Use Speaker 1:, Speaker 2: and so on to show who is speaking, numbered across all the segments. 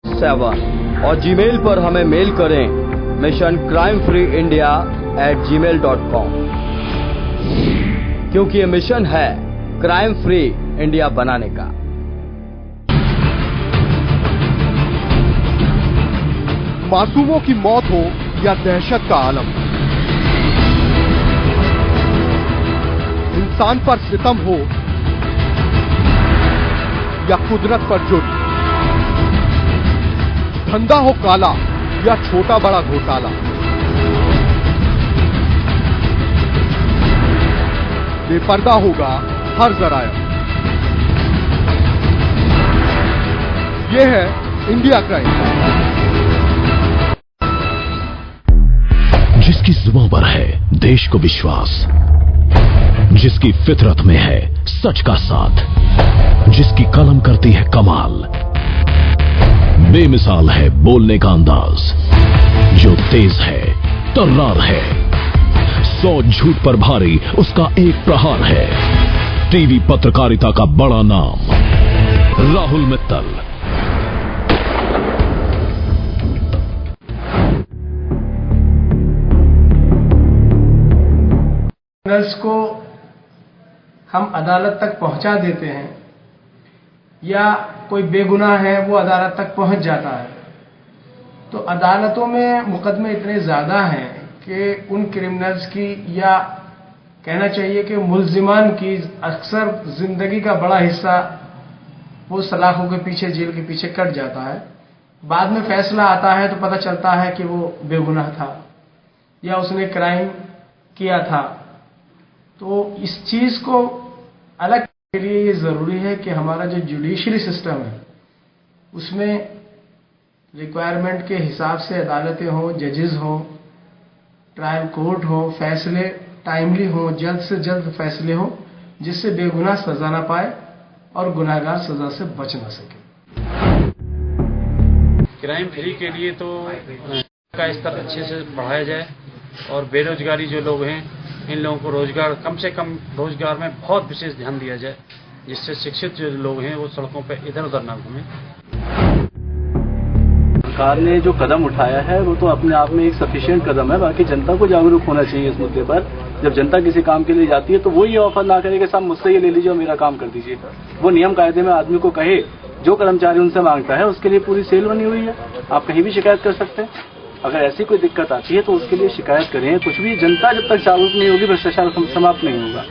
Speaker 1: 7 और जीमेल पर हमें मेल करें missioncrimefreeindia@gmail.com, क्योंकि ये मिशन है क्राइम फ्री इंडिया बनाने का।
Speaker 2: मासूमों की मौत हो या दहशत का आलम, इंसान पर सितम हो या कुदरत पर जुर्म, धंधा हो काला या छोटा बड़ा घोटाला, बेपर्दा होगा हर जराया। ये है इंडिया क्राइम।
Speaker 3: जिसकी जुबान पर है देश को विश्वास, जिसकी फितरत में है सच का साथ, जिसकी कलम करती है कमाल, बेमिसाल है बोलने का अंदाज, जो तेज है तर्रार है, 100 झूठ पर भारी उसका एक प्रहार है। टीवी पत्रकारिता का बड़ा नाम राहुल मित्तल।
Speaker 4: क्रिमिनल्स को हम अदालत तक पहुंचा देते हैं या कोई बेगुनाह है वो अदालत तक पहुंच जाता है, तो अदालतों में मुकदमे इतने ज्यादा हैं कि उन क्रिमिनल्स की या कहना चाहिए कि मुल्जिमान की अक्सर जिंदगी का बड़ा हिस्सा वो सलाखों के पीछे, जेल के पीछे कट जाता है। बाद में फैसला आता है तो पता चलता है कि वो बेगुनाह था या उसने क्राइम किया था। तो इस चीज को अलग के लिए ये जरूरी है कि हमारा जो जुडिशरी सिस्टम है उसमें रिक्वायरमेंट के हिसाब से अदालतें हों, जजेस हों, ट्रायल कोर्ट हो, फैसले टाइमली हों, जल्द से जल्द फैसले हों, जिससे बेगुनाह सजा ना पाए और गुनाहगार सजा से बच ना सके।
Speaker 5: क्राइम फ्री के लिए तो का स्तर अच्छे से बढ़ाया जाए और बेरोजगारी जो लोग हैं इन लोगों को रोजगार, कम से कम रोजगार में बहुत विशेष ध्यान दिया जाए, जिससे शिक्षित जो लोग हैं वो सड़कों पर इधर उधर ना घूमें।
Speaker 6: सरकार ने जो कदम उठाया है वो तो अपने आप में एक सफिशिएंट कदम है, बाकी जनता को जागरूक होना चाहिए इस मुद्दे पर। जब जनता किसी काम के लिए जाती है तो वो ये ऑफर ना करे कि साहब मुझसे ये ले लीजिए और मेरा काम कर दीजिए। वो नियम कायदे में आदमी को कहे, जो कर्मचारी उनसे मांगता है उसके लिए पूरी सेल बनी हुई है, आप कहीं भी शिकायत कर सकते हैं। अगर ऐसी कोई दिक्कत आती है तो उसके लिए शिकायत करें। कुछ भी, जनता जब तक जागरूक नहीं होगी भ्रष्टाचार समाप्त नहीं होगा।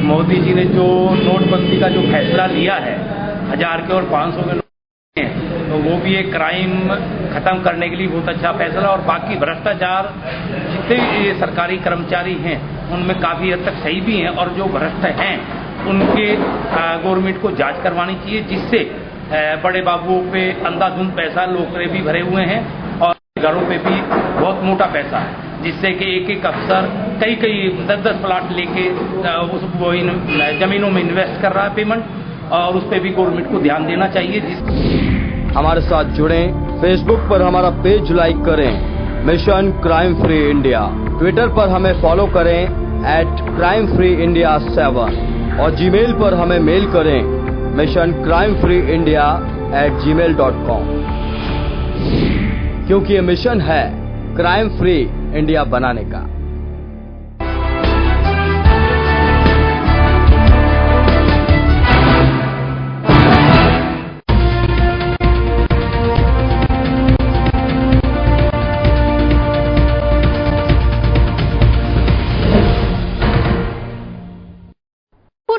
Speaker 7: मोदी जी ने जो नोटबंदी का जो फैसला लिया है, 1000 के और 500 के नोट हैं, तो वो भी एक क्राइम खत्म करने के लिए बहुत अच्छा फैसला। और बाकी भ्रष्टाचार जितने भी सरकारी कर्मचारी हैं उनमें काफी हद तक सही भी हैं, और जो भ्रष्ट हैं उनके गवर्नमेंट को जांच करवानी चाहिए, जिससे बड़े बाबुओं पे अंधाधुंध पैसा लोकरे भी भरे हुए हैं और घरों पे भी बहुत मोटा पैसा है, जिससे कि एक एक अफसर कई 10 प्लाट लेके उस जमीनों में इन्वेस्ट कर रहा है पेमेंट, और उस पर भी गवर्नमेंट को ध्यान देना चाहिए।
Speaker 1: हमारे साथ जुड़ें, फेसबुक पर हमारा पेज लाइक करें mission crime free India, Twitter पर हमें फॉलो करें @crimefreeindia7 और जीमेल पर हमें मेल करें missioncrimefreeindia@gmail.com, क्योंकि ये मिशन है क्राइम फ्री इंडिया बनाने का।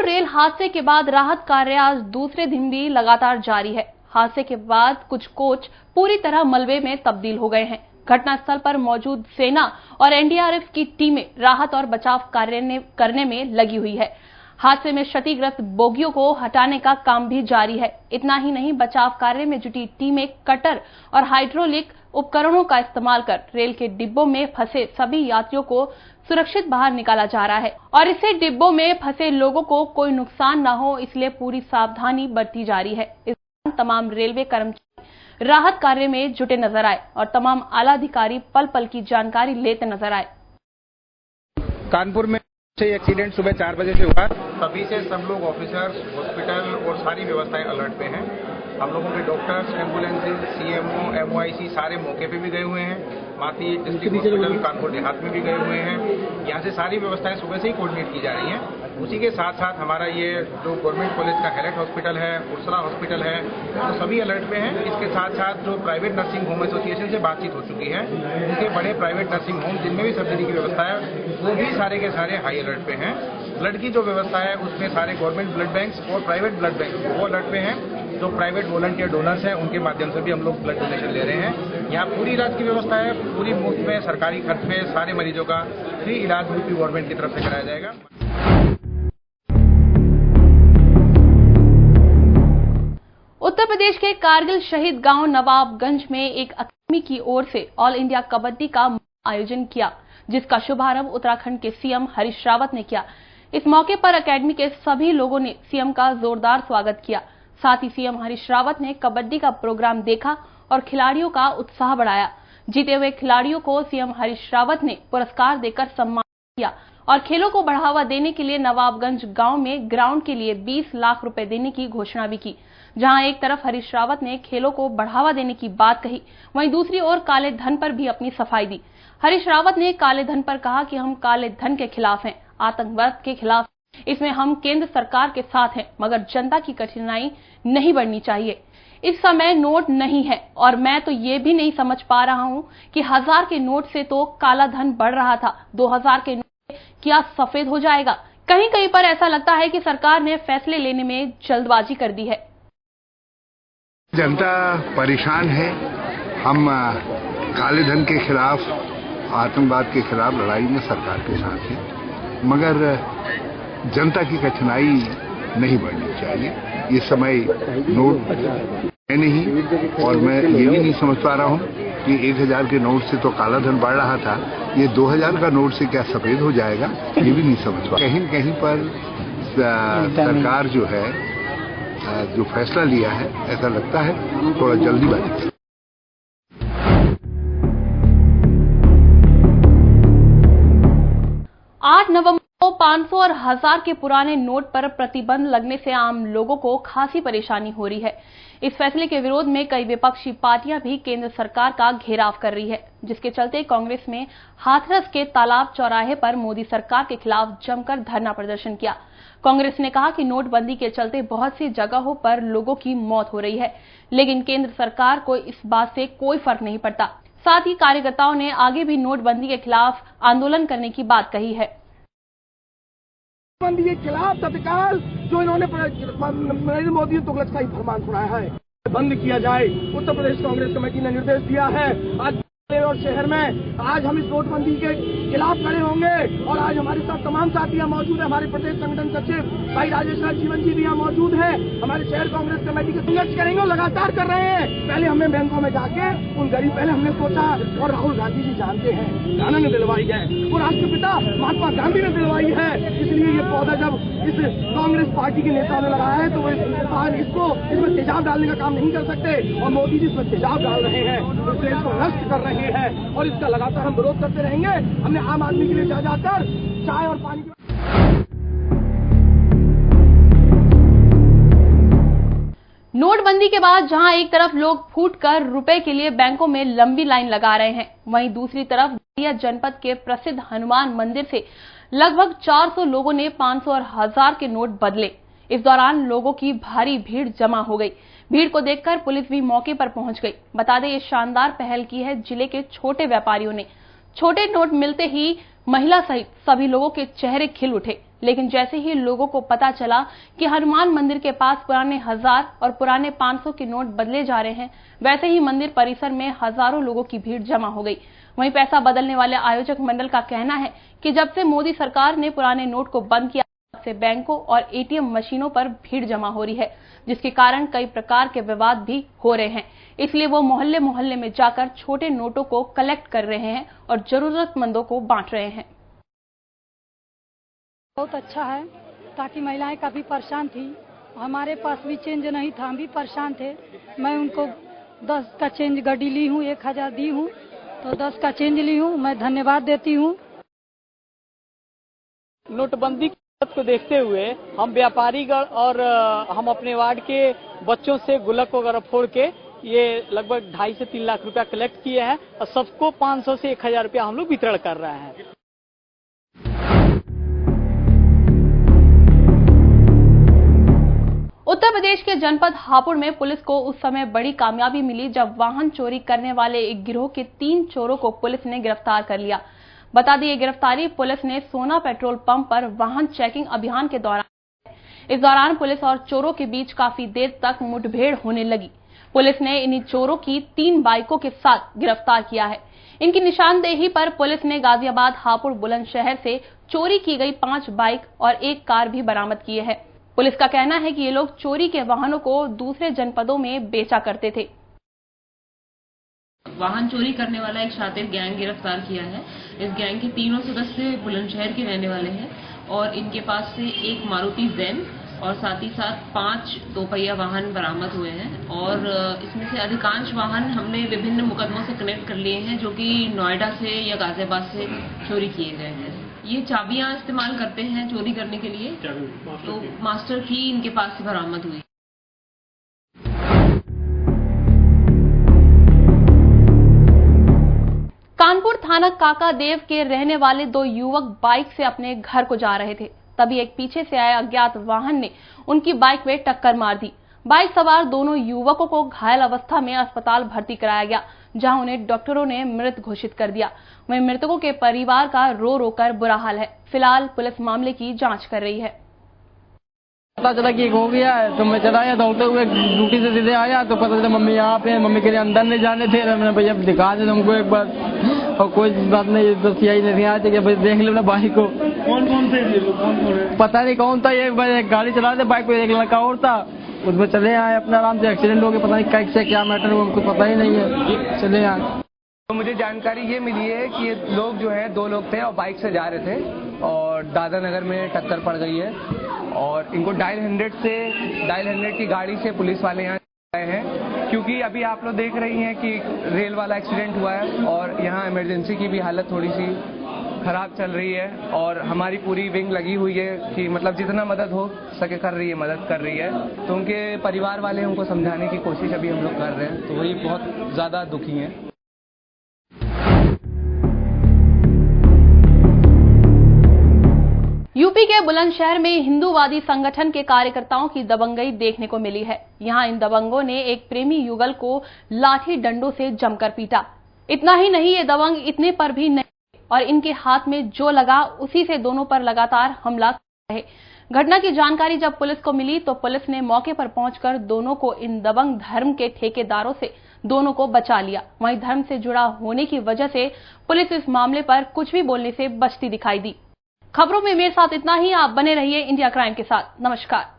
Speaker 8: रेल हादसे के बाद राहत कार्य आज दूसरे दिन भी लगातार जारी है। हादसे के बाद कुछ कोच पूरी तरह मलबे में तब्दील हो गए हैं। घटनास्थल पर मौजूद सेना और एनडीआरएफ की टीमें राहत और बचाव कार्य करने में लगी हुई है। हादसे में क्षतिग्रस्त बोगियों को हटाने का काम भी जारी है। इतना ही नहीं, बचाव कार्य में जुटी टीमें कटर और हाइड्रोलिक उपकरणों का इस्तेमाल कर रेल के डिब्बों में फंसे सभी यात्रियों को सुरक्षित बाहर निकाला जा रहा है, और इससे डिब्बों में फंसे लोगों को कोई नुकसान न हो, इसलिए पूरी सावधानी बरती जा रही है। इस दौरान तमाम रेलवे कर्मचारी राहत कार्य में जुटे नजर आए और तमाम आला अधिकारी पल पल की जानकारी लेते नजर आए।
Speaker 9: कानपुर में एक्सीडेंट सुबह 4 बजे से हुआ, तभी से सब लोग ऑफिसर्स, हॉस्पिटल और सारी व्यवस्थाएं अलर्ट पे हैं। हम लोगों के डॉक्टर्स, एम्बुलेंसेज, सीएमओ, MOIC सारे मौके पे भी गए हुए हैं। माती डिस्ट्रिक्ट हॉस्पिटल कानपुर देहात में भी गए हुए हैं। यहाँ से सारी व्यवस्थाएं सुबह से ही कोऑर्डिनेट की जा रही हैं। उसी के साथ साथ हमारा ये जो गवर्नमेंट कॉलेज का हेलेट हॉस्पिटल है, उर्सला हॉस्पिटल है, तो सभी अलर्ट पे हैं। इसके साथ साथ जो प्राइवेट नर्सिंग होम एसोसिएशन से बातचीत हो चुकी है, उनके बड़े प्राइवेट नर्सिंग होम जिनमें भी सर्जरी की व्यवस्था है, वो भी सारे के सारे हाई अलर्ट पे हैं। ब्लड की जो व्यवस्था है उसमें सारे गवर्नमेंट ब्लड बैंक और प्राइवेट ब्लड बैंक वो अलर्ट पे हैं। जो प्राइवेट वॉलंटियर डोनर्स हैं उनके माध्यम से भी हम लोग ब्लड डोनेशन ले रहे हैं। यहाँ पूरी इलाज की व्यवस्था है, पूरी मुफ्त में सरकारी खर्च पे सारे मरीजों का फ्री इलाज यूपी गवर्नमेंट की तरफ से कराया जाएगा।
Speaker 8: उत्तर प्रदेश के कारगिल शहीद गांव नवाबगंज में एक अकादमी की ओर से ऑल इंडिया कबड्डी का आयोजन किया, जिसका शुभारंभ उत्तराखंड के सीएम हरीश रावत ने किया। इस मौके पर अकादमी के सभी लोगों ने सीएम का जोरदार स्वागत किया। साथ ही सीएम हरीश रावत ने कबड्डी का प्रोग्राम देखा और खिलाड़ियों का उत्साह बढ़ाया। जीते हुए खिलाड़ियों को सीएम हरीश रावत ने पुरस्कार देकर सम्मानित किया और खेलों को बढ़ावा देने के लिए नवाबगंज गांव में ग्राउंड के लिए 20 लाख रुपए देने की घोषणा भी की। जहां एक तरफ हरीश रावत ने खेलों को बढ़ावा देने की बात कही, वहीं दूसरी ओर काले धन पर भी अपनी सफाई दी। हरीश रावत ने काले धन पर कहा कि हम काले धन के खिलाफ हैं, आतंकवाद के खिलाफ, इसमें हम केंद्र सरकार के साथ हैं, मगर जनता की कठिनाई नहीं बढ़नी चाहिए। इस समय नोट नहीं है और मैं तो ये भी नहीं समझ पा रहा हूं कि 1000 के नोट से तो काला धन बढ़ रहा था, 2000 के नोट क्या सफेद हो जाएगा। कहीं कहीं पर ऐसा लगता है कि सरकार ने फैसले लेने में जल्दबाजी कर दी है।
Speaker 10: जनता परेशान है। हम काले धन के खिलाफ, आतंकवाद के खिलाफ लड़ाई में सरकार के साथ हैं, मगर जनता की कठिनाई नहीं बढ़नी चाहिए। ये समय नोट है नहीं और मैं ये भी नहीं समझ पा रहा हूँ कि 1000 के नोट से तो काला धन बढ़ रहा था, ये 2000 का नोट से क्या सफेद हो जाएगा, ये भी नहीं समझ पा। कहीं कहीं पर सरकार जो है जो फैसला लिया है, ऐसा लगता है थोड़ा जल्दीबाजी।
Speaker 8: 8 नवंबर को 500 और 1000 के पुराने नोट पर प्रतिबंध लगने से आम लोगों को खासी परेशानी हो रही है। इस फैसले के विरोध में कई विपक्षी पार्टियां भी केंद्र सरकार का घेराव कर रही है, जिसके चलते कांग्रेस में हाथरस के तालाब चौराहे पर मोदी सरकार के खिलाफ जमकर धरना प्रदर्शन किया। कांग्रेस ने कहा कि नोटबंदी के चलते बहुत सी जगहों पर लोगों की मौत हो रही है, लेकिन केंद्र सरकार को इस बात से कोई फर्क नहीं पड़ता। साथ ही कार्यकर्ताओं ने आगे भी नोटबंदी के खिलाफ आंदोलन करने की बात कही है।
Speaker 4: नोटबंदी के खिलाफ तत्काल जो इन्होंने नरेंद्र मोदी ने तुगलकशाही फरमान सुनाया है, बंद किया जाए। उत्तर प्रदेश कांग्रेस कमेटी ने निर्देश दिया है। आज और शहर में आज हम इस नोटबंदी के खिलाफ खड़े होंगे और आज हमारे साथ तमाम साथी यहाँ मौजूद है। हमारे प्रदेश संगठन सचिव भाई राजेश जीवन जी भी यहाँ मौजूद हैं। हमारे शहर कांग्रेस कमेटी के संघर्ष करेंगे और लगातार कर रहे हैं। पहले हमने बैंकों में जाके उन गरीब, पहले हमने सोचा और राहुल गांधी जी जानते हैं, गाना ने दिलवाई है, वो राष्ट्रपिता महात्मा गांधी ने दिलवाई है। इसलिए ये पौधा जब इस कांग्रेस पार्टी के नेताओं ने लगाया है तो वो इसमें तेजाब डालने का काम नहीं कर सकते और मोदी जी इसमें तेजाब डाल रहे हैं, इस देश को नष्ट कर रहे हैं और इसका लगातार हम विरोध करते रहेंगे। हमने आम आदमी के लिए जाकर चाय और पानी
Speaker 8: नोटबंदी के बाद जहां एक तरफ लोग फूटकर रुपए के लिए बैंकों में लंबी लाइन लगा रहे हैं, वहीं दूसरी तरफ बलिया जनपद के प्रसिद्ध हनुमान मंदिर से लगभग 400 लोगों ने 500 और 1000 के नोट बदले। इस दौरान लोगों की भारी भीड़ जमा हो गई। भीड़ को देखकर पुलिस भी मौके पर पहुंच गई। बता दें, ये शानदार पहल की है जिले के छोटे व्यापारियों ने। छोटे नोट मिलते ही महिला सहित सभी लोगों के चेहरे खिल उठे, लेकिन जैसे ही लोगों को पता चला कि हनुमान मंदिर के पास पुराने 1000 और पुराने 500 के नोट बदले जा रहे हैं, वैसे ही मंदिर परिसर में हजारों लोगों की भीड़ जमा हो गई। वहीं पैसा बदलने वाले आयोजक मंडल का कहना है कि जब से मोदी सरकार ने पुराने नोट को बंद किया, तब से बैंकों और एटीएम मशीनों पर भीड़ जमा हो रही है, जिसके कारण कई प्रकार के विवाद भी हो रहे हैं। इसलिए वो मोहल्ले मोहल्ले में जाकर छोटे नोटों को कलेक्ट कर रहे हैं और जरूरतमंदों को बांट रहे हैं।
Speaker 11: बहुत अच्छा है, ताकि महिलाएं काफी परेशान थी, हमारे पास भी चेंज नहीं था, हम भी परेशान थे। मैं उनको 10 का चेंज गड्डी ली हूँ, 1000 दी हूँ, तो 10 का चेंज ली हूँ। मैं धन्यवाद देती हूँ।
Speaker 12: नोटबंदी को देखते हुए हम व्यापारीगण और हम अपने वार्ड के बच्चों से गुल्लक वगैरह फोड़ के ये लगभग 2.5 से 3 लाख रुपया कलेक्ट किए हैं और सबको 500 से 1000 रुपया हम लोग वितरण कर रहे हैं।
Speaker 8: उत्तर प्रदेश के जनपद हापुड़ में पुलिस को उस समय बड़ी कामयाबी मिली जब वाहन चोरी करने वाले एक गिरोह के 3 चोरों को पुलिस ने गिरफ्तार कर लिया। बता दी गिरफ्तारी पुलिस ने सोना पेट्रोल पंप पर वाहन चेकिंग अभियान के दौरान। इस दौरान पुलिस और चोरों के बीच काफी देर तक मुठभेड़ होने लगी। पुलिस ने इन्हीं चोरों की 3 बाइकों के साथ गिरफ्तार किया है। इनकी निशानदेही पर पुलिस ने गाजियाबाद, हापुड़, बुलंदशहर से चोरी की गई 5 बाइक और 1 कार भी बरामद किए हैं। पुलिस का कहना है कि ये लोग चोरी के वाहनों को दूसरे जनपदों में बेचा करते थे।
Speaker 13: वाहन चोरी करने वाला एक शातिर गैंग गिरफ्तार किया है। इस गैंग के 3 सदस्य बुलंदशहर के रहने वाले हैं और इनके पास से एक मारुति ज़ेन और साथ ही साथ 5 दोपहिया वाहन बरामद हुए हैं और इसमें से अधिकांश वाहन हमने विभिन्न मुकदमों से कनेक्ट कर लिए हैं जो कि नोएडा से या गाजियाबाद से चोरी किए गए हैं। ये चाबियां इस्तेमाल करते हैं चोरी करने के लिए, तो मास्टर की इनके पास से बरामद हुई।
Speaker 8: कानपुर थाना काकादेव के रहने वाले 2 युवक बाइक से अपने घर को जा रहे थे, तभी एक पीछे से आए अज्ञात वाहन ने उनकी बाइक में टक्कर मार दी। बाइक सवार दोनों युवकों को घायल अवस्था में अस्पताल भर्ती कराया गया, जहां उन्हें डॉक्टरों ने मृत घोषित कर दिया। वहीं मृतकों के परिवार का रो रो कर बुरा हाल है। फिलहाल पुलिस मामले की जांच कर रही है।
Speaker 12: पता चला कि एक हो गया है तो मैं चला आया, दौड़ते हुए ड्यूटी से सीधे आया तो पता चला मम्मी यहाँ पे, मम्मी के लिए अंदर नहीं जाने थे। मैंने भैया दिखा दे तुमको एक बार, और कोई बात नहीं, बस यही नहीं आया कि भाई देख लो ना बाइक को। कौन थे? पता नहीं कौन था। एक गाड़ी चला रहे बाइक पे, एक लड़का और था, उसमें चले आए अपने आराम से। एक्सीडेंट हो गया, पता नहीं कैसे क्या मैटर हुआ उनको पता ही नहीं है, चले आए।
Speaker 14: तो मुझे जानकारी ये मिली है कि ये लोग जो हैं 2 लोग थे और बाइक से जा रहे थे और दादा नगर में टक्कर पड़ गई है और इनको डायल 100 की गाड़ी से पुलिस वाले यहाँ आए हैं, क्योंकि अभी आप लोग देख रही हैं कि रेल वाला एक्सीडेंट हुआ है और यहाँ इमरजेंसी की भी हालत थोड़ी सी खराब चल रही है और हमारी पूरी विंग लगी हुई है कि मतलब जितना मदद हो सके मदद कर रही है। तो उनके परिवार वाले उनको समझाने की कोशिश अभी हम लोग कर रहे हैं, तो वही बहुत ज़्यादा दुखी हैं।
Speaker 8: यूपी के बुलंदशहर में हिंदूवादी संगठन के कार्यकर्ताओं की दबंगई देखने को मिली है। यहां इन दबंगों ने एक प्रेमी युगल को लाठी डंडों से जमकर पीटा। इतना ही नहीं, ये दबंग इतने पर भी नहीं और इनके हाथ में जो लगा उसी से दोनों पर लगातार हमला कर रहे। घटना की जानकारी जब पुलिस को मिली तो पुलिस ने मौके पर पहुंचकर दोनों को इन दबंग धर्म के ठेकेदारों से दोनों को बचा लिया। वहीं धर्म से जुड़ा होने की वजह से पुलिस इस मामले पर कुछ भी बोलने से बचती दिखाई दी। खबरों में मेरे साथ इतना ही। आप बने रहिए इंडिया क्राइम के साथ। नमस्कार।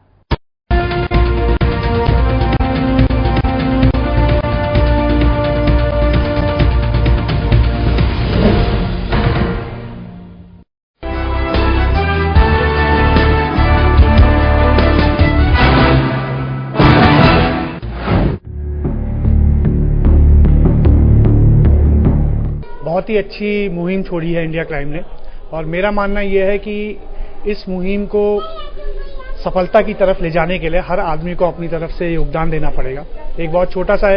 Speaker 15: बहुत ही अच्छी मुहिम छोड़ी है इंडिया क्राइम ने और मेरा मानना यह है कि इस मुहिम को सफलता की तरफ ले जाने के लिए हर आदमी को अपनी तरफ से योगदान देना पड़ेगा। एक बहुत छोटा सा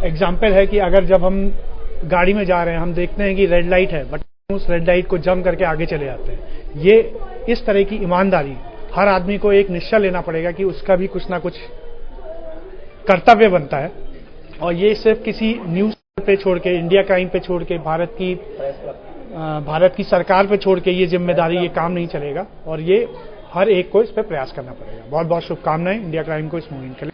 Speaker 15: एग्जाम्पल है कि अगर जब हम गाड़ी में जा रहे हैं हम देखते हैं कि रेड लाइट है बट उस रेड लाइट को जम करके आगे चले जाते हैं। ये इस तरह की ईमानदारी हर आदमी को एक निश्चय लेना पड़ेगा कि उसका भी कुछ ना कुछ कर्तव्य बनता है और ये सिर्फ किसी न्यूज पे छोड़ के, इंडिया क्राइम पे छोड़ के, भारत की सरकार पे छोड़ के ये जिम्मेदारी, ये काम नहीं चलेगा और ये हर एक को इस पे प्रयास करना पड़ेगा। बहुत बहुत शुभकामनाएं इंडिया क्राइम को इस मुहिम के लिए।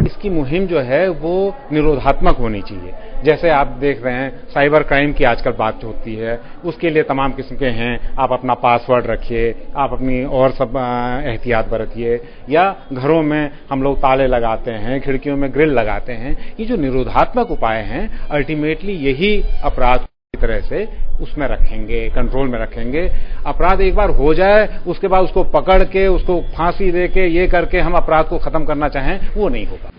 Speaker 16: इसकी मुहिम जो है वो निरोधात्मक होनी चाहिए। जैसे आप देख रहे हैं साइबर क्राइम की आजकल बात होती है, उसके लिए तमाम किस्म के हैं। आप अपना पासवर्ड रखिए, आप अपनी और सब एहतियात बरतिए, या घरों में हम लोग ताले लगाते हैं, खिड़कियों में ग्रिल लगाते हैं। ये जो निरोधात्मक उपाय हैं अल्टीमेटली यही अपराध की तरह से उसमें रखेंगे, कंट्रोल में रखेंगे। अपराध एक बार हो जाए उसके बाद उसको पकड़ के उसको फांसी दे के ये करके हम अपराध को खत्म करना चाहें वो नहीं होगा।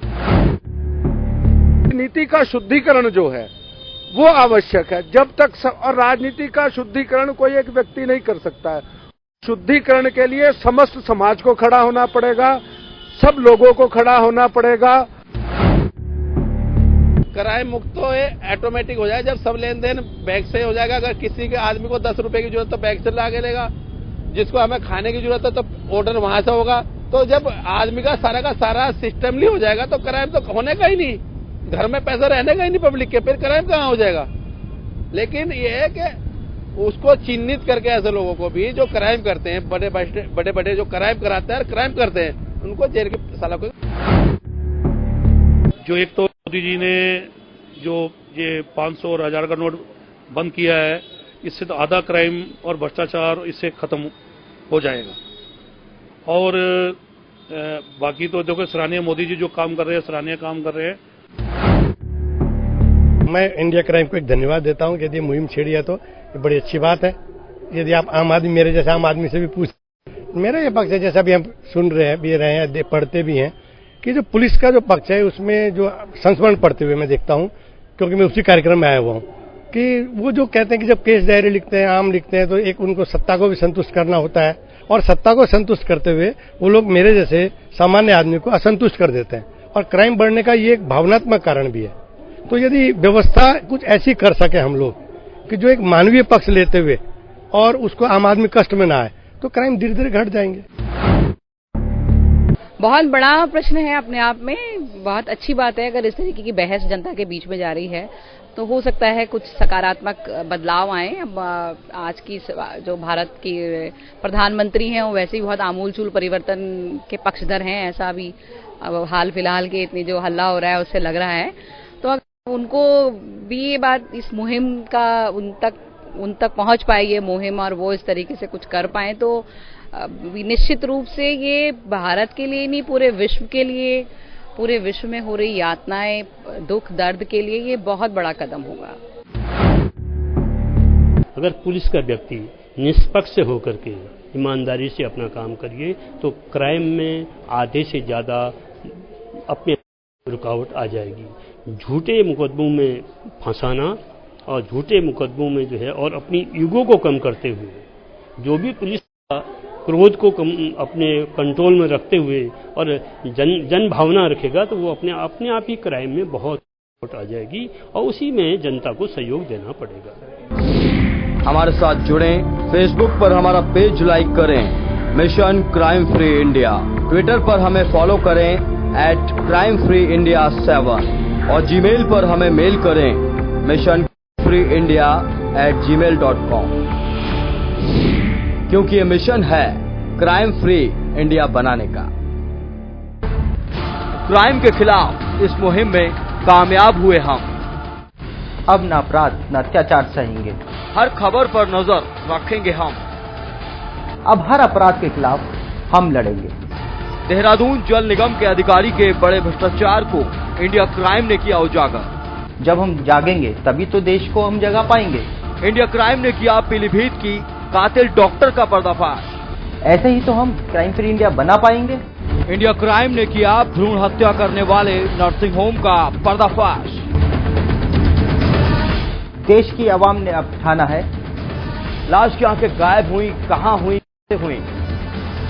Speaker 2: नीति का शुद्धिकरण जो है
Speaker 17: वो आवश्यक है। जब तक और राजनीति का शुद्धिकरण कोई एक व्यक्ति नहीं कर सकता है। शुद्धिकरण के लिए समस्त समाज को खड़ा होना पड़ेगा, सब लोगों को खड़ा होना पड़ेगा।
Speaker 18: क्राइम मुक्त तो ऑटोमेटिक हो जाए जब सब लेन देन बैंक से हो जाएगा। अगर किसी के आदमी को 10 रुपए की जरूरत तो बैंक से ला के लेगा, जिसको हमें खाने की जरूरत है तो ऑर्डर वहां से होगा। तो जब आदमी का सारा सिस्टम नहीं हो जाएगा तो क्राइम तो होने का ही नहीं, घर में पैसा रहने का ही नहीं पब्लिक के, फिर क्राइम कहाँ हो जाएगा। लेकिन ये है कि उसको चिन्हित करके ऐसे लोगों को भी जो क्राइम करते हैं, बड़े बड़े जो क्राइम कराते हैं और क्राइम करते हैं, उनको जेल के साला को।
Speaker 19: जो एक तो मोदी जी ने जो ये 500 और 1000 का नोट बंद किया है, इससे तो आधा क्राइम और भ्रष्टाचार इससे खत्म हो जाएगा। और बाकी तो देखो सराहनीय मोदी जी जो काम कर रहे हैं, सराहनीय काम कर रहे हैं।
Speaker 20: मैं इंडिया क्राइम को एक धन्यवाद देता हूं कि यदि मुहिम छेड़ी है तो ये बड़ी अच्छी बात है। यदि आप आम आदमी, मेरे जैसे आम आदमी से भी पूछ, मेरा ये पक्ष है, जैसा भी हम सुन रहे हैं, भी रहे हैं, पढ़ते भी हैं कि जो पुलिस का जो पक्ष है उसमें जो संस्मरण पढ़ते हुए मैं देखता हूं, क्योंकि मैं उसी कार्यक्रम में आया हुआ हूं, कि वो जो कहते हैं कि जब केस डायरी लिखते हैं, आम लिखते हैं, तो एक उनको सत्ता को भी संतुष्ट करना होता है, और सत्ता को संतुष्ट करते हुए वो लोग मेरे जैसे सामान्य आदमी को असंतुष्ट कर देते हैं, और क्राइम बढ़ने का ये एक भावनात्मक कारण भी है। तो यदि व्यवस्था कुछ ऐसी कर सके हम लोग कि जो एक मानवीय पक्ष लेते हुए और उसको आम आदमी कष्ट में ना आए, तो क्राइम धीरे धीरे घट जाएंगे।
Speaker 21: बहुत बड़ा प्रश्न है अपने आप में, बहुत अच्छी बात है अगर इस तरीके की बहस जनता के बीच में जा रही है, तो हो सकता है कुछ सकारात्मक बदलाव आए। अब आज की जो भारत की प्रधानमंत्री हैं वो वैसे ही बहुत आमूलचूल परिवर्तन के पक्षधर हैं, ऐसा भी अब हाल फिलहाल के इतनी जो हल्ला हो रहा है उससे लग रहा है। तो अगर उनको भी ये बात, इस मुहिम का उन तक पहुंच पाए ये मुहिम, और वो इस तरीके से कुछ कर पाए, तो निश्चित रूप से ये भारत के लिए नहीं, पूरे विश्व के लिए, पूरे विश्व में हो रही यातनाएं, दुख दर्द के लिए ये बहुत बड़ा कदम होगा।
Speaker 22: अगर पुलिस का व्यक्ति निष्पक्ष होकर के ईमानदारी से अपना काम करिए तो क्राइम में आधे से ज्यादा अपने रुकावट आ जाएगी। झूठे मुकदमों में फंसाना और झूठे मुकदमों में जो है, और अपनी ईगो को कम करते हुए जो भी पुलिस का क्रोध को अपने कंट्रोल में रखते हुए और जन भावना रखेगा, तो वो अपने आप ही क्राइम में बहुत आ जाएगी, और उसी में जनता को सहयोग देना पड़ेगा।
Speaker 1: हमारे साथ जुड़ें, फेसबुक पर हमारा पेज लाइक करें, mission crime free India. Twitter पर हमें फॉलो करें @crimefreeindia7, और जीमेल पर हमें मेल करें missionfreeindia@gmail.com, क्योंकि ये मिशन है क्राइम फ्री इंडिया बनाने का। क्राइम के खिलाफ इस मुहिम में कामयाब हुए हम।
Speaker 23: अब न अपराध न अत्याचार सहेंगे,
Speaker 1: हर खबर पर नजर रखेंगे हम।
Speaker 23: अब हर अपराध के खिलाफ हम लड़ेंगे।
Speaker 1: देहरादून जल निगम के अधिकारी के बड़े भ्रष्टाचार को इंडिया क्राइम ने किया उजागर।
Speaker 23: जब हम जागेंगे तभी तो देश को हम जगा पाएंगे।
Speaker 1: इंडिया क्राइम ने किया पीलीभीत की कातिल डॉक्टर का पर्दाफाश।
Speaker 23: ऐसे ही तो हम क्राइम फ्री इंडिया बना पाएंगे।
Speaker 1: इंडिया क्राइम ने किया भ्रूण हत्या करने वाले नर्सिंग होम का पर्दाफाश।
Speaker 23: देश की आवाम ने अब ठाना है,
Speaker 1: लाश की आंखें गायब हुई, कहां हुई, कैसे हुई।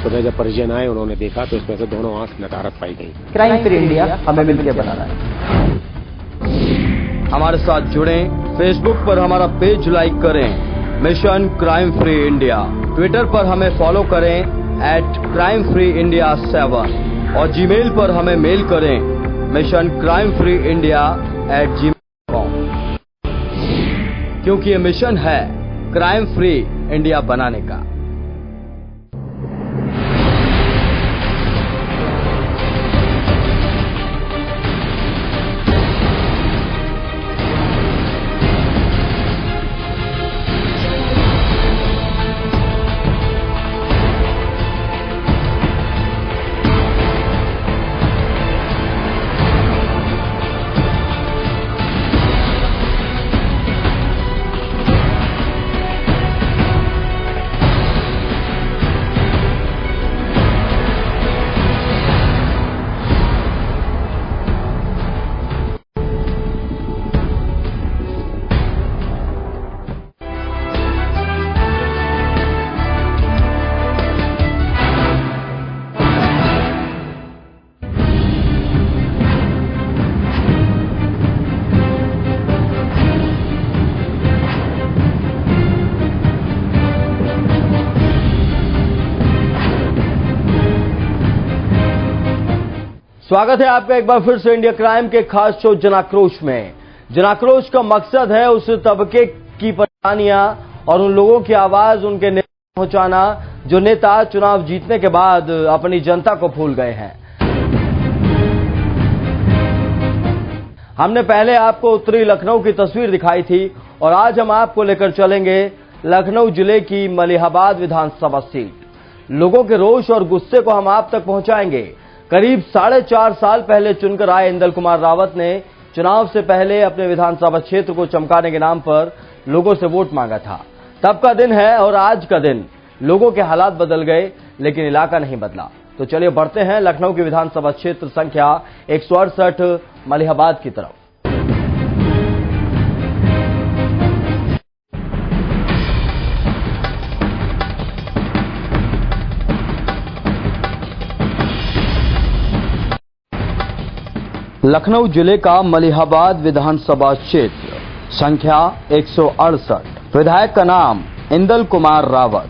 Speaker 24: सुबह जब परिजन आए उन्होंने देखा तो इसमें से दोनों आंख नदारत पाई गई।
Speaker 23: क्राइम फ्री इंडिया हमें मिलकर बनाना है।
Speaker 1: हमारे साथ जुड़ें, फेसबुक पर हमारा पेज लाइक करें mission crime free India. Twitter पर हमें फॉलो करें @crimefreeindia7, और जीमेल पर हमें मेल करें missioncrimefreeindia@gmail.com, क्योंकि ये मिशन है क्राइम फ्री इंडिया बनाने का। स्वागत है आपका एक बार फिर से इंडिया क्राइम के खास शो जनाक्रोश में। जनाक्रोश का मकसद है उस तबके की परेशानियां और उन लोगों की आवाज उनके नेता पहुंचाना जो नेता चुनाव जीतने के बाद अपनी जनता को भूल गए हैं। हमने पहले आपको उत्तरी लखनऊ की तस्वीर दिखाई थी और आज हम आपको लेकर चलेंगे लखनऊ जिले की मलिहाबाद विधानसभा सीट। लोगों के रोष और गुस्से को हम आप तक पहुंचाएंगे। करीब 4.5 साल पहले चुनकर आए इंदल कुमार रावत ने चुनाव से पहले अपने विधानसभा क्षेत्र को चमकाने के नाम पर लोगों से वोट मांगा था। तब का दिन है और आज का दिन। लोगों के हालात बदल गए लेकिन इलाका नहीं बदला। तो चलिए बढ़ते हैं लखनऊ की विधानसभा क्षेत्र संख्या 168 मलिहाबाद की तरफ। लखनऊ जिले का मलिहाबाद विधानसभा क्षेत्र संख्या 168। विधायक का नाम इंदल कुमार रावत,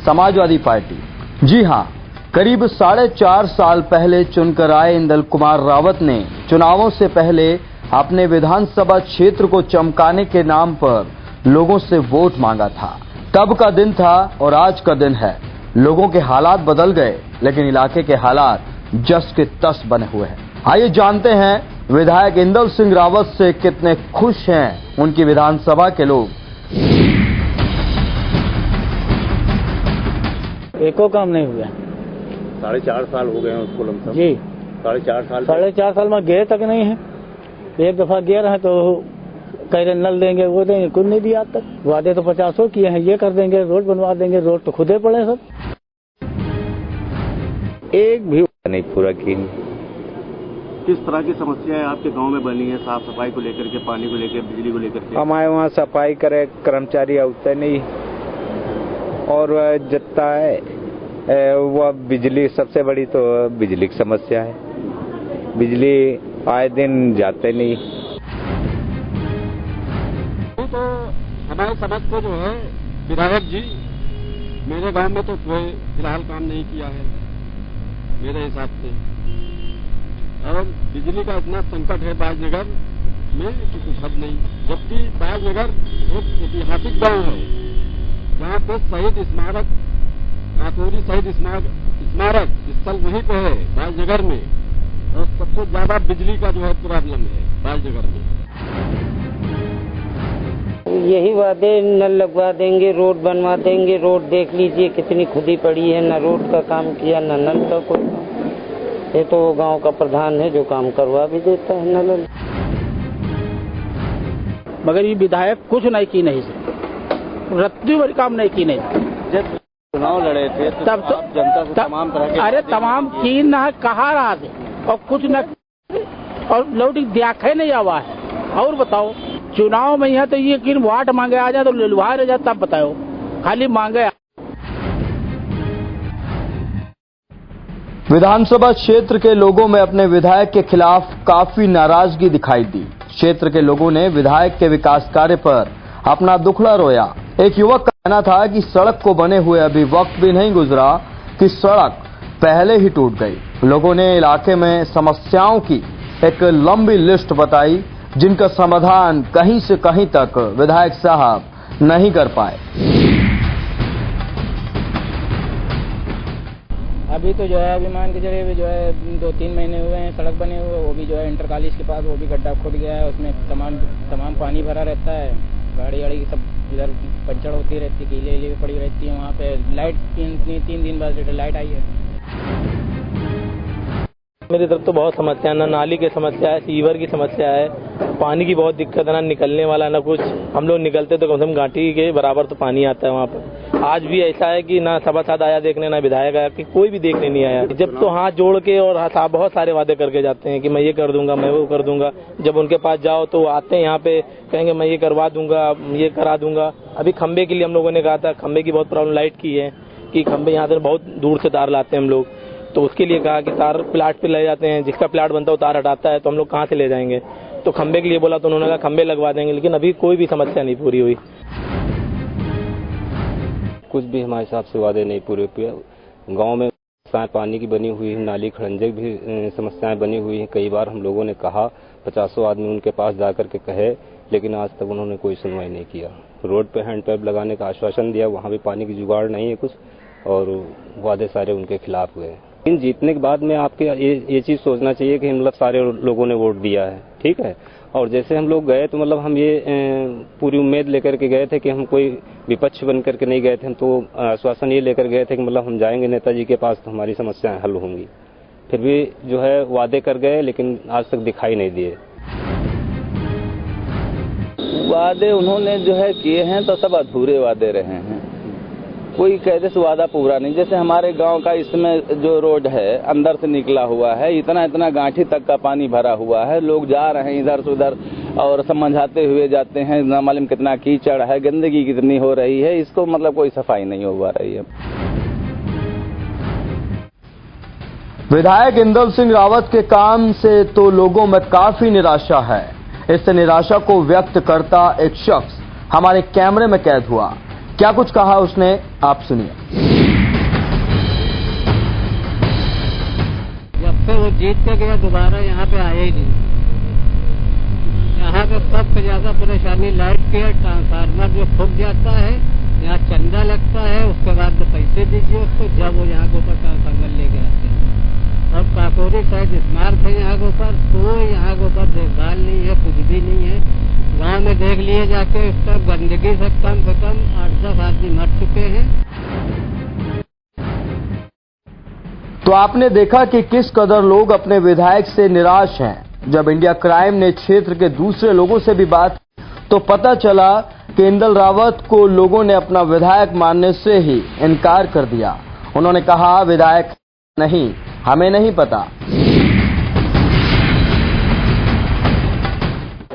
Speaker 1: समाजवादी पार्टी। जी हां, करीब 4.5 साल पहले चुनकर आए इंदल कुमार रावत ने चुनावों से पहले अपने विधानसभा क्षेत्र को चमकाने के नाम पर लोगों से वोट मांगा था। तब का दिन था और आज का दिन है। लोगों के हालात बदल गए लेकिन इलाके के हालात जस के तस बने हुए हैं। आइए जानते हैं विधायक इंदल सिंह रावत से कितने खुश हैं उनकी विधानसभा के लोग।
Speaker 3: एको काम नहीं हुआ।
Speaker 5: 4.5 साल हो गए हैं उसको लमसम।
Speaker 3: जी
Speaker 5: 4.5
Speaker 3: साल में गए तक नहीं है। एक दफा गए रहे तो कह रहे नल देंगे वो देंगे, कुछ नहीं दिया आज तक। वादे तो 50 किए हैं, ये कर देंगे, रोड बनवा देंगे। रोड तो खुदे पड़े सब,
Speaker 5: एक भी नहीं पूरा की।
Speaker 6: किस तरह की समस्याएं आपके गांव में बनी है, साफ सफाई को लेकर के, पानी को लेकर, बिजली को लेकर के?
Speaker 5: हमारे वहाँ सफाई करे कर्मचारी आते नहीं और जितना है वह बिजली, सबसे बड़ी तो बिजली की समस्या है। बिजली आए दिन जाते नहीं।
Speaker 6: तो हमारे समाज को जो है विधायक जी मेरे गांव में तो कोई फिलहाल काम नहीं किया है मेरे हिसाब से। और बिजली का इतना संकट है बाजनगर में कि कुछ हद नहीं। जबकि बाजनगर एक ऐतिहासिक गांव है जहाँ पे शहीद स्मारक, काकोरी शहीद स्मारक स्थल वहीं पे है बाजनगर में। और सबसे ज्यादा बिजली का जो है प्रॉब्लम है बाजनगर में।
Speaker 7: यही वादे, नल लगवा देंगे, रोड बनवा देंगे। रोड देख लीजिए कितनी खुदी पड़ी है, न रोड का काम किया न नल का कोई। ये तो गांव का प्रधान है जो काम करवा भी देता है नल।
Speaker 3: मगर ये विधायक कुछ नहीं की, नहीं रत्ती भर काम नहीं की। नहीं
Speaker 6: जब चुनाव लड़े थे तो तब तो जनता से तमाम तरह के,
Speaker 3: अरे तमाम की न कहा रहा थे और कुछ न, और लोग देखे नहीं आवा है। और बताओ चुनाव में यहाँ तो ये कि वाट मांगे आ जाए तो लुलवा रह जाए, तब बताओ खाली मांगे।
Speaker 1: विधानसभा क्षेत्र के लोगों में अपने विधायक के खिलाफ काफी नाराजगी दिखाई दी। क्षेत्र के लोगों ने विधायक के विकास कार्य पर अपना दुखड़ा रोया। एक युवक का कहना था कि सड़क को बने हुए अभी वक्त भी नहीं गुजरा कि सड़क पहले ही टूट गई। लोगों ने इलाके में समस्याओं की एक लंबी लिस्ट बताई जिनका समाधान कहीं से कहीं तक विधायक साहब नहीं कर पाए।
Speaker 3: अभी तो जो है, अभी मान के चलिए अभी जो है 2-3 महीने हुए हैं सड़क बने हुए। वो भी जो है इंटर कॉलेज के पास वो भी गड्ढा खुद गया है, उसमें तमाम पानी भरा रहता है। गाड़ी वाड़ी की सब इधर पंचर होती रहती है, कीले भी पड़ी रहती है। वहाँ पे लाइट 3 दिन बाद लाइट आई है।
Speaker 25: मेरी तरफ तो बहुत समस्या है, ना नाली की समस्या है, सीवर की समस्या है, पानी की बहुत दिक्कत है, ना निकलने वाला ना कुछ। हम लोग निकलते तो कम से कम घाटी के बराबर तो पानी आता है वहाँ पर। आज भी ऐसा है कि ना सभासद आया देखने, ना विधायक आया, कि कोई भी देखने नहीं आया। जब तो हाथ जोड़ के और बहुत सारे वादे करके जाते हैं कि मैं ये कर दूंगा, मैं वो कर दूंगा। जब उनके पास जाओ तो आते हैं यहाँ पे कहेंगे मैं ये करवा दूंगा, ये करा दूंगा। अभी खंबे के लिए हम लोगों ने कहा था, खंबे की बहुत प्रॉब्लम लाइट की है कि खंबे यहाँ से बहुत दूर से तार लाते हैं हम लोग। तो उसके लिए कहा कि तार प्लाट पे ले जाते हैं, जिसका प्लाट बनता है वो तार हटाता है, तो हम लोग कहाँ से ले जाएंगे। तो खंबे के लिए बोला तो उन्होंने कहा खंबे लगवा देंगे, लेकिन अभी कोई भी समस्या नहीं पूरी हुई।
Speaker 5: कुछ भी हमारे हिसाब से वादे नहीं पूरे हुए। गांव में
Speaker 4: समस्याएं पानी की बनी हुई है, नाली खड़ंजे की भी समस्याएं बनी हुई हैं। कई बार हम लोगों ने कहा, 50 आदमी उनके पास जाकर के कहे, लेकिन आज तक उन्होंने कोई सुनवाई नहीं किया। रोड पे हैंडपैप लगाने का आश्वासन दिया, वहाँ भी पानी की जुगाड़ नहीं है कुछ, और वादे सारे उनके खिलाफ हुए। लेकिन जीतने के बाद में आपके ये चीज सोचना चाहिए कि मतलब सारे लोगों ने वोट दिया है, ठीक है। और जैसे हम लोग गए तो मतलब हम ये पूरी उम्मीद लेकर के गए थे कि हम कोई विपक्ष बन करके नहीं गए थे, हम तो आश्वासन ये लेकर गए थे कि मतलब हम जाएंगे नेताजी के पास तो हमारी समस्याएं हल होंगी। फिर भी जो है वादे कर गए, लेकिन आज तक दिखाई नहीं दिए।
Speaker 9: वादे उन्होंने जो है किए हैं तो सब अधूरे वादे रहे हैं, कोई कायदे से वादा पूरा नहीं। जैसे हमारे गांव का इसमें जो रोड है अंदर से निकला हुआ है, इतना गांठी तक का पानी भरा हुआ है, लोग जा रहे हैं इधर से उधर और समझाते हुए जाते हैं, न मालूम कितना कीचड़ है, गंदगी कितनी हो रही है, इसको मतलब कोई सफाई नहीं हो पा रही है।
Speaker 1: विधायक इंदल सिंह रावत के काम से तो लोगों में काफी निराशा है। इस निराशा को व्यक्त करता एक शख्स हमारे कैमरे में कैद हुआ। क्या कुछ कहा उसने, आप सुनिए।
Speaker 10: जब से वो जीत के गया दोबारा यहाँ पे आए ही नहीं। यहाँ पे सबसे ज्यादा परेशानी लाइट की है, ट्रांसफार्मर जो फूक जाता है, यहाँ चंदा लगता है, उसके बाद तो पैसे दीजिए उसको, जब वो यहाँ के ऊपर ट्रांसफार्मर लेके आते हैं। और काकोरी शायद स्मार्ट है यहाँ के ऊपर, कोई यहाँ के ऊपर देखभाल नहीं है, कुछ भी नहीं है। गांव में देख लिए जाके उसका गंदगी से कम 8-10 आदमी मर चुके हैं।
Speaker 1: तो आपने देखा कि किस कदर लोग अपने विधायक से निराश हैं। जब इंडिया क्राइम ने क्षेत्र के दूसरे लोगों से भी बात तो पता चला कि इंदल रावत को लोगों ने अपना विधायक मानने से ही इनकार कर दिया। उन्होंने कहा, विधायक नहीं, हमें नहीं पता।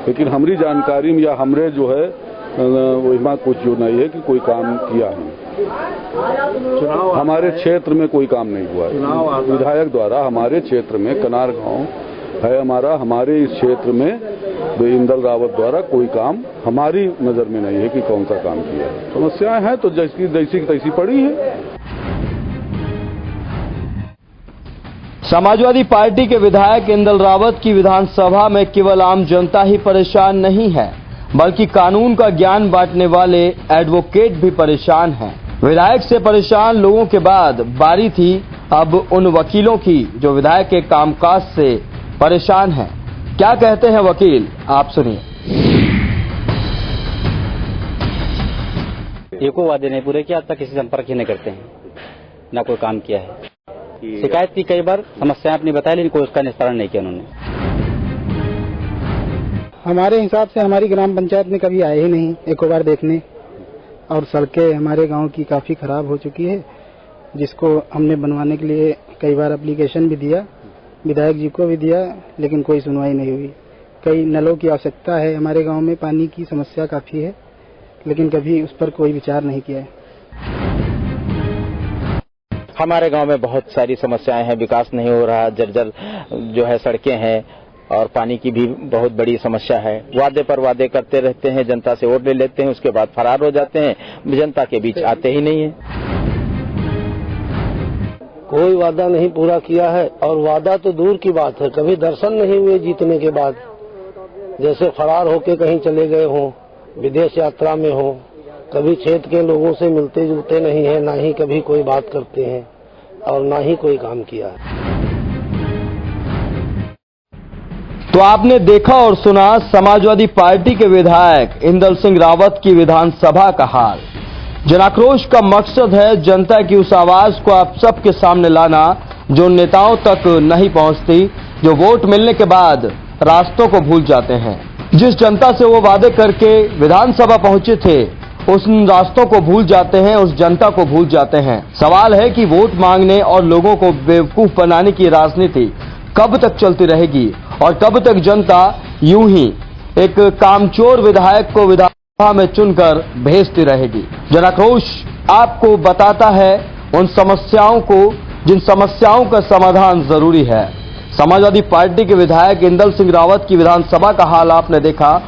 Speaker 11: लेकिन हमारी जानकारी में या हमरे जो है वही कुछ जो नहीं है कि कोई काम किया है। हमारे क्षेत्र में कोई काम नहीं हुआ है विधायक द्वारा। हमारे क्षेत्र में कनार गांव है हमारे इस क्षेत्र में इंदल रावत द्वारा कोई काम हमारी नजर में नहीं है कि कौन सा काम किया है। समस्याएं हैं तो जैसी तैसी पड़ी है।
Speaker 1: समाजवादी पार्टी के विधायक इंदल रावत की विधानसभा में केवल आम जनता ही परेशान नहीं है, बल्कि कानून का ज्ञान बांटने वाले एडवोकेट भी परेशान हैं। विधायक से परेशान लोगों के बाद बारी थी अब उन वकीलों की जो विधायक के कामकाज से परेशान हैं। क्या कहते हैं वकील, आप सुनिए।
Speaker 13: एको वादे नहीं पूरे किया, आज तक किसी संपर्क ही नहीं करते हैं, ना कोई काम किया है। शिकायत की कई बार, समस्याएं अपनी बताई, लेकिन कोई उसका निस्तारण नहीं किया उन्होंने।
Speaker 26: हमारे हिसाब से हमारी ग्राम पंचायत में कभी आए ही नहीं एक बार देखने, और सड़कें हमारे गांव की काफी खराब हो चुकी है, जिसको हमने बनवाने के लिए कई बार एप्लीकेशन भी दिया, विधायक जी को भी दिया, लेकिन कोई सुनवाई नहीं हुई। कई नलों की आवश्यकता है, हमारे गांव में पानी की समस्या काफी है, लेकिन कभी उस पर कोई विचार नहीं किया है।
Speaker 25: हमारे गांव में बहुत सारी समस्याएं हैं, विकास नहीं हो रहा, जर्जर जो है सड़कें हैं, और पानी की भी बहुत बड़ी समस्या है। वादे पर वादे करते रहते हैं, जनता से वोट ले लेते हैं, उसके बाद फरार हो जाते हैं, जनता के बीच आते ही नहीं है।
Speaker 27: कोई वादा नहीं पूरा किया है, और वादा तो दूर की बात है, कभी दर्शन नहीं हुए जीतने के बाद। जैसे फरार होके कहीं चले गए हों, विदेश यात्रा में हो, कभी क्षेत्र के लोगों से मिलते जुलते नहीं है, ना ही कभी कोई बात करते हैं, और ना ही कोई काम किया है।
Speaker 1: तो आपने देखा और सुना समाजवादी पार्टी के विधायक इंदल सिंह रावत की विधानसभा का हाल। जन आक्रोश का मकसद है जनता की उस आवाज को आप सबके सामने लाना जो नेताओं तक नहीं पहुंचती, जो वोट मिलने के बाद रास्तों को भूल जाते हैं। जिस जनता से वो वादे करके विधानसभा पहुंचे थे, उस रास्तों को भूल जाते हैं, उस जनता को भूल जाते हैं। सवाल है कि वोट मांगने और लोगों को बेवकूफ बनाने की राजनीति कब तक चलती रहेगी, और कब तक जनता यूं ही एक कामचोर विधायक को विधानसभा में चुनकर भेजती रहेगी। जन आक्रोश आपको बताता है उन समस्याओं को, जिन समस्याओं का समाधान जरूरी है। समाजवादी पार्टी के विधायक इंदल सिंह रावत की विधानसभा का हाल आपने देखा।